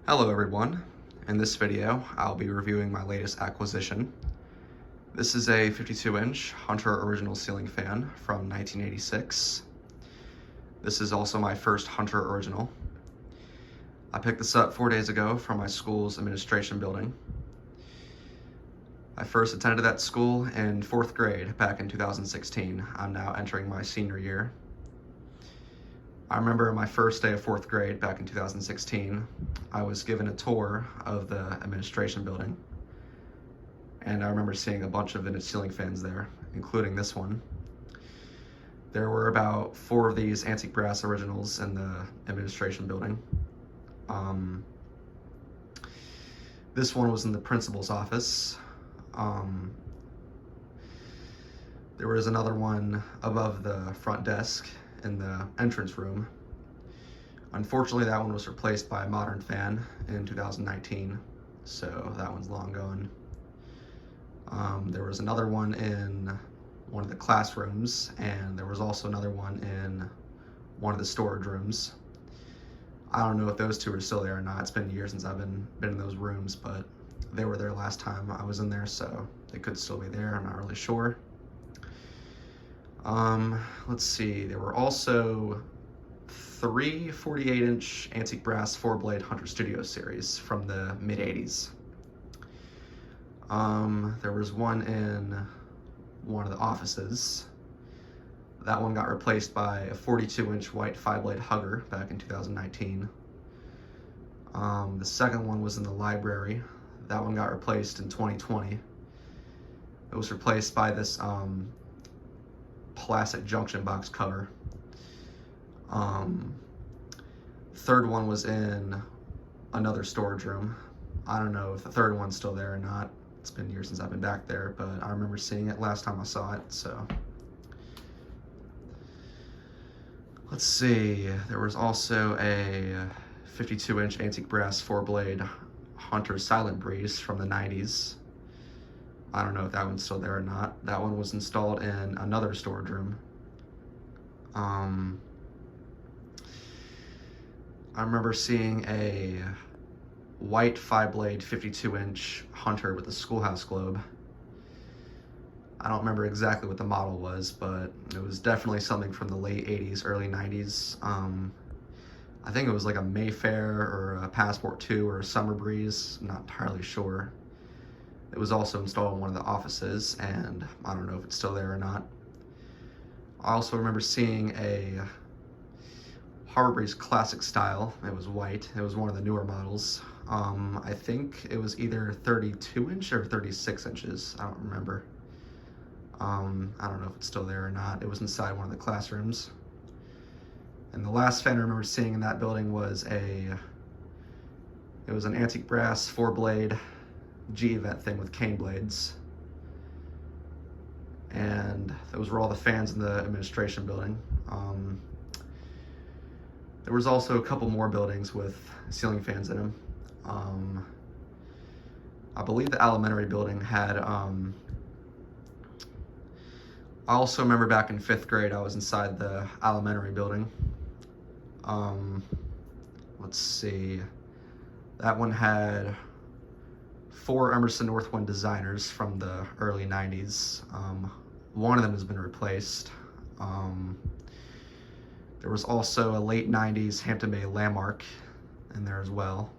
Hello everyone. In this video, I'll be reviewing my latest acquisition. This is a 52-inch Hunter original ceiling fan from 1986. This is also my first Hunter original. I picked this up 4 days ago from my school's administration building. I first attended that school in 4th grade back in 2016. I'm now entering my senior year. I remember my first day of 4th grade back in 2016, I was given a tour of the administration building, and I remember seeing a bunch of vintage ceiling fans there, including this one. There were about 4 of these antique brass originals in the administration building. This one was in the principal's office. There was another one above the front desk in the entrance room. Unfortunately, that one was replaced by a modern fan in 2019, so that one's long gone. There was another one in one of the classrooms, and there was also another one in one of the storage rooms. I don't know if those two are still there or not. It's been years since I've been in those rooms, but they were there last time I was in there, so they could still be there. I'm not really sure. Let's see, there were also 3 48-inch antique brass 4-blade Hunter Studio series from the mid-80s. There was one in one of the offices. That one got replaced by a 42-inch white 5-blade Hugger back in 2019. The second one was in the library. That one got replaced in 2020. It was replaced by this plastic junction box cover. Third one was in another storage room. I don't know if the third one's still there or not. It's been years since I've been back there, but I remember seeing it last time I saw it, so. Let's see, there was also a 52-inch antique brass 4-blade Hunter Silent Breeze from the 90s. I don't know if that one's still there or not. That one was installed in another storage room. I remember seeing a white 5-blade 52-inch Hunter with a schoolhouse globe. I don't remember exactly what the model was, but it was definitely something from the late 80s, early 90s. I think it was like a Mayfair or a Passport 2 or a Summer Breeze. I'm not entirely sure. It was also installed in one of the offices, and I don't know if it's still there or not. I also remember seeing a Harbor Breeze Classic style. It was white. It was one of the newer models. I think it was either 32-inch or 36 inches. I don't remember. I don't know if it's still there or not. It was inside one of the classrooms. And the last fan I remember seeing in that building was it was an antique brass 4-blade G-Event thing with cane blades. And those were all the fans in the administration building. There was also a couple more buildings with ceiling fans in them. I believe the elementary building had, I also remember back in 5th grade, I was inside the elementary building. Let's see, that one had 4 Emerson Northwind designers from the early 90s. One of them has been replaced. There was also a late 90s Hampton Bay Landmark in there as well.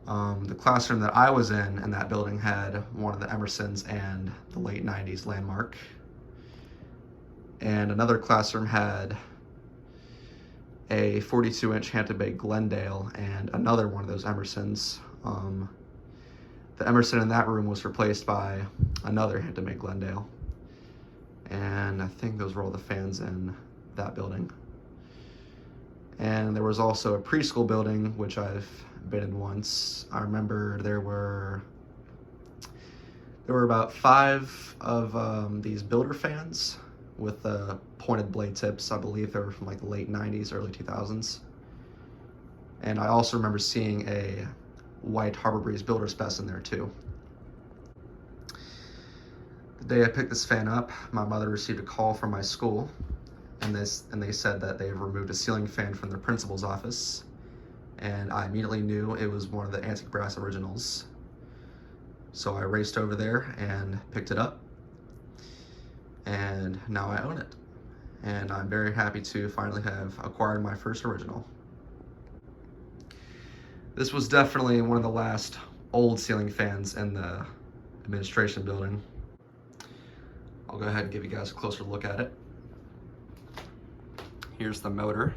The classroom that I was in that building had one of the Emersons and the late 90s Landmark. And another classroom had a 42-inch Hampton Bay Glendale and another one of those Emersons. The Emerson in that room was replaced by another Hampton Bay Glendale. And I think those were all the fans in that building. And there was also a preschool building, which I've been in once. I remember there were about 5 of these builder fans with pointed blade tips. I believe they were from like the late 90s, early 2000s. And I also remember seeing a white Harbor Breeze builder spec in there too. The day I picked this fan up, my mother received a call from my school, and they said that they had removed a ceiling fan from their principal's office and I immediately knew it was one of the Antique Brass originals. So I raced over there and picked it up, and now I own it. And I'm very happy to finally have acquired my first original. This was definitely one of the last old ceiling fans in the administration building. I'll go ahead and give you guys a closer look at it. Here's the motor.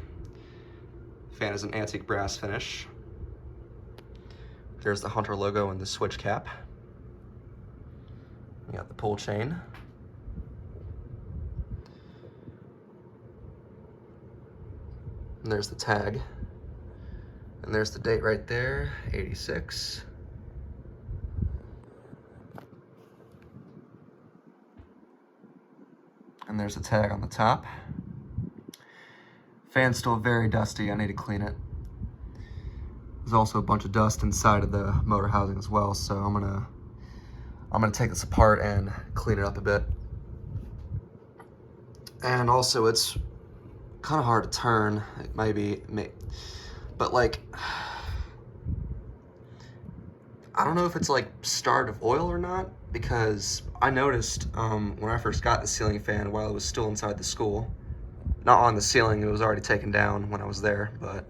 Fan is an antique brass finish. There's the Hunter logo and the switch cap. We got the pull chain. And there's the tag. And there's the date right there, 86. And there's the tag on the top. Fan's still very dusty, I need to clean it. There's also a bunch of dust inside of the motor housing as well, so I'm gonna take this apart and clean it up a bit. And also it's kind of hard to turn. It but like, I don't know if it's like starved of oil or not, because I noticed when I first got the ceiling fan while it was still inside the school, not on the ceiling, it was already taken down when I was there, but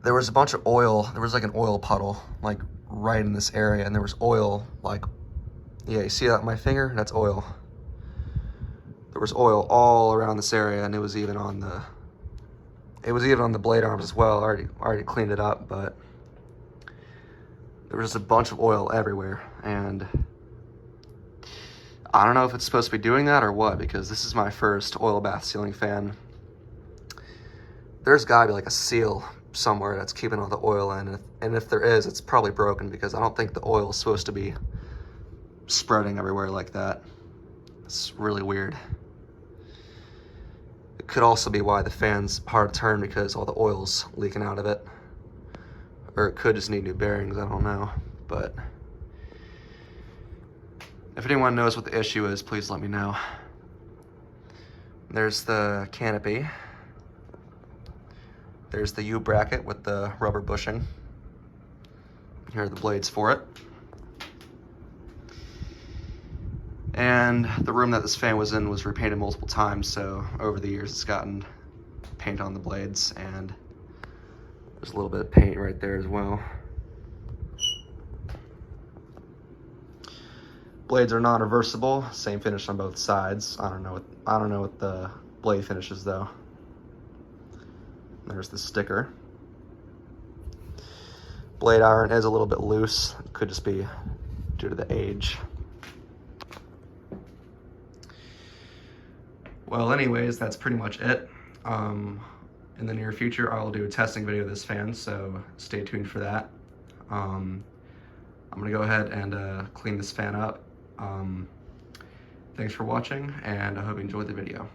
there was a bunch of oil. There was like an oil puddle like right in this area, and there was oil like, yeah, you see that on my finger? That's oil. There was oil all around this area, and it was even on the blade arms as well. I already cleaned it up, but there was just a bunch of oil everywhere, and I don't know if it's supposed to be doing that or what, because this is my first oil bath ceiling fan. There's gotta be like a seal somewhere that's keeping all the oil in, and if there is, it's probably broken, because I don't think the oil is supposed to be spreading everywhere like that. It's really weird. It could also be why the fan's hard to turn, because all the oil's leaking out of it. Or it could just need new bearings, I don't know. But if anyone knows what the issue is, please let me know. There's the canopy. There's the U-bracket with the rubber bushing. Here are the blades for it. And the room that this fan was in was repainted multiple times, so over the years it's gotten paint on the blades, and there's a little bit of paint right there as well. Blades are non-reversible, same finish on both sides. I don't know what the blade finish is though. There's the sticker. Blade iron is a little bit loose. It could just be due to the age. Well, anyways, that's pretty much it. In the near future, I will do a testing video of this fan, so stay tuned for that. I'm gonna go ahead and clean this fan up. Thanks for watching, and I hope you enjoyed the video.